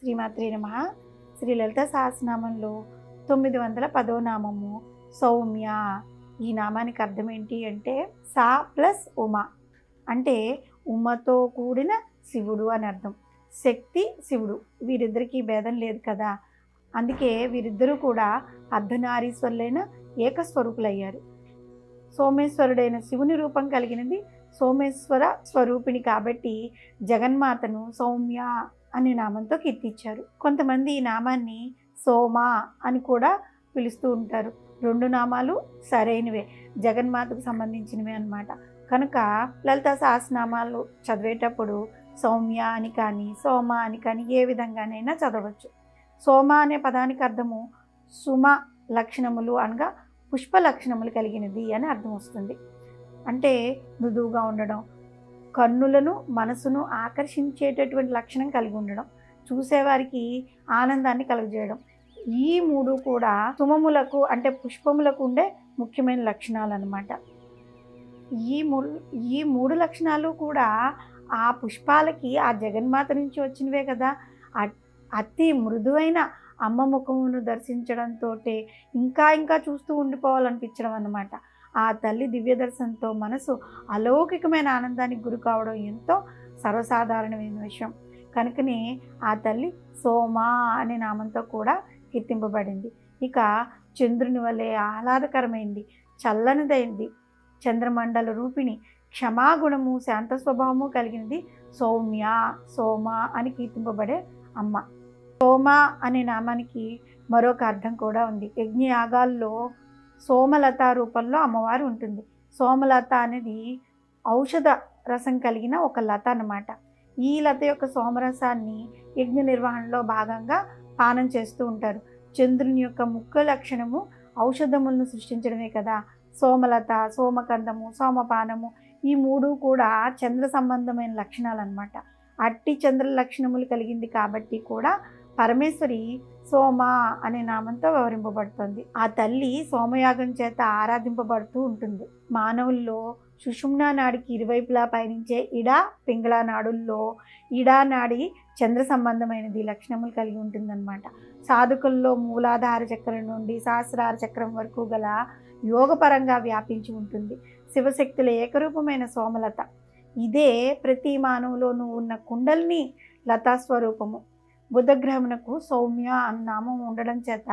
శ్రీమాత్రే నమః. శ్రీ లలిత సహస్రనామంలో 910వ నామము సౌమ్య. ఈ నామానికి అర్థం ఏంటి అంటే సా ప్లస్ ఉమ, అంటే ఉమతో కూడిన శివుడు అని అర్థం. శక్తి శివుడు వీరిద్దరికీ భేదం లేదు కదా, అందుకే వీరిద్దరూ కూడా అర్ధనారీశ్వరులైన ఏకస్వరూపులయ్యారు. సోమేశ్వరుడైన శివుని రూపం కలిగినది సోమేశ్వర స్వరూపిణి కాబట్టి జగన్మాతను సౌమ్య అనే నామంతో కీర్తించారు. కొంతమంది ఈ నామాన్ని సోమ అని కూడా పిలుస్తూ ఉంటారు. రెండు నామాలు సరైనవే, జగన్మాతకు సంబంధించినవే అన్నమాట. కనుక లలిత సహస్రనామాలు చదివేటప్పుడు సౌమ్య అని కానీ సోమ అని కానీ ఏ విధంగానైనా చదవచ్చు. సోమ అనే పదానికి అర్థము సుమ లక్షణములు అనగా పుష్ప లక్షణములు కలిగినది అని అర్థం వస్తుంది. అంటే మృదువుగా ఉండడం, కన్నులను మనసును ఆకర్షించేటటువంటి లక్షణం కలిగి ఉండడం, చూసేవారికి ఆనందాన్ని కలుగజేయడం. ఈ మూడు కూడా సుమములకు అంటే పుష్పములకు ఉండే ముఖ్యమైన లక్షణాలు అన్నమాట. ఈ మూడు లక్షణాలు కూడా ఆ పుష్పాలకి ఆ జగన్మాత నుంచి వచ్చినవే కదా. అతి మృదువైన అమ్మ ముఖమును దర్శించడంతో ఇంకా ఇంకా చూస్తూ ఉండిపోవాలనిపించడం అన్నమాట. ఆ తల్లి దివ్య దర్శనంతో మనసు అలౌకికమైన ఆనందానికి గురి కావడం ఎంతో సర్వసాధారణమైన విషయం. కనుకనే ఆ తల్లి సోమ అనే నామంతో కూడా కీర్తింపబడింది. ఇక చంద్రుని వలె ఆహ్లాదకరమైంది, చల్లనిదైంది, చంద్రమండల రూపిణి, క్షమాగుణము శాంత స్వభావము కలిగినది సౌమ్య, సోమ అని కీర్తింపబడే అమ్మ. సోమ అనే నామానికి మరొక అర్థం కూడా ఉంది. యజ్ఞయాగాల్లో సోమలత రూపంలో అమ్మవారు ఉంటుంది. సోమలత అనేది ఔషధ రసం కలిగిన ఒక లత అన్నమాట. ఈ లత యొక్క సోమరసాన్ని యజ్ఞ నిర్వహణలో భాగంగా పానం చేస్తూ ఉంటారు. చంద్రుని యొక్క ముఖ్య లక్షణము ఔషధములను సృష్టించడమే కదా. సోమలత, సోమకందము, సోమపానము ఈ మూడు కూడా చంద్ర సంబంధమైన లక్షణాలు అన్నమాట. అట్టి చంద్ర లక్షణములు కలిగింది కాబట్టి కూడా పరమేశ్వరి సోమ అనే నామంతో వ్యవహరింపబడుతుంది. ఆ తల్లి సోమయాగం చేత ఆరాధింపబడుతూ ఉంటుంది. మానవుల్లో సుషుమ్నా నాడికి ఇరువైపులా పయనించే ఇడా పింగళ నాడుల్లో ఇడా నాడి చంద్ర సంబంధమైనది లక్షణములు కలిగి ఉంటుందన్నమాట. సాధకుల్లో మూలాధార చక్రం నుండి సహస్రార చక్రం వరకు గల యోగపరంగా వ్యాపించి ఉంటుంది శివశక్తుల ఏకరూపమైన సోమలత. ఇదే ప్రతి మానవులోనూ ఉన్న కుండలిని లతాస్వరూపము. బుధగ్రహమునకు సౌమ్య అన్న నామం ఉండడం చేత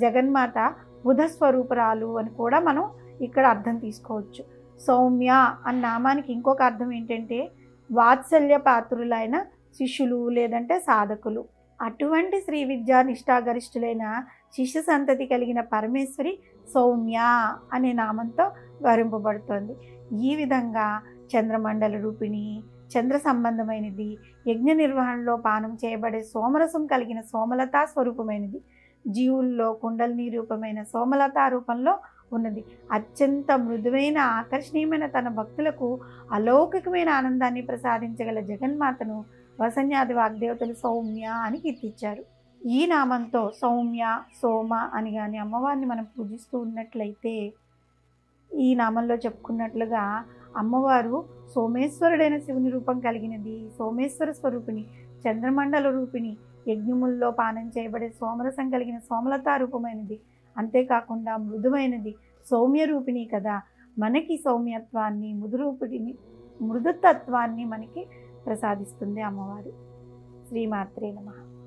జగన్మాత బుధస్వరూపురాలు అని కూడా మనం ఇక్కడ అర్థం తీసుకోవచ్చు. సౌమ్య అన్న నామానికి ఇంకొక అర్థం ఏంటంటే వాత్సల్య పాత్రులైన శిష్యులు లేదంటే సాధకులు. అటువంటి శ్రీ విద్యా నిష్ఠాగరిష్ఠులైన శిష్య సంతతి కలిగిన పరమేశ్వరి సౌమ్య అనే నామంతో వ్యవహరింపబడుతోంది. ఈ విధంగా చంద్రమండల రూపిణి, చంద్ర సంబంధమైనది, యజ్ఞ నిర్వహణలో పానం చేయబడే సోమరసం కలిగిన సోమలతా స్వరూపమైనది, జీవుల్లో కుండలిని రూపమైన సోమలతా రూపంలో ఉన్నది. అత్యంత మృదువైన ఆకర్షణీయమైన తన భక్తులకు అలౌకికమైన ఆనందాన్ని ప్రసాదించగల జగన్మాతను వసన్యాది వాగ్దేవతలు సౌమ్య అని కీర్తించారు. ఈ నామంతో సౌమ్య, సోమ అని కానీ అమ్మవారిని మనం పూజిస్తూ ఉన్నట్లయితే ఈ నామంలో చెప్పుకున్నట్లుగా అమ్మవారు సోమేశ్వరుడైన శివుని రూపం కలిగినది, సోమేశ్వర స్వరూపిణి, చంద్రమండల రూపిణి, యజ్ఞముల్లో పానం చేయబడే సోమరసం కలిగిన సోమలతా రూపమైనది, అంతేకాకుండా మృదువైనది, సౌమ్య రూపిణి కదా. మనకి సౌమ్యత్వాన్ని, మృదుతత్వాన్ని మనకి ప్రసాదిస్తుంది అమ్మవారు. శ్రీమాత్రే నమః.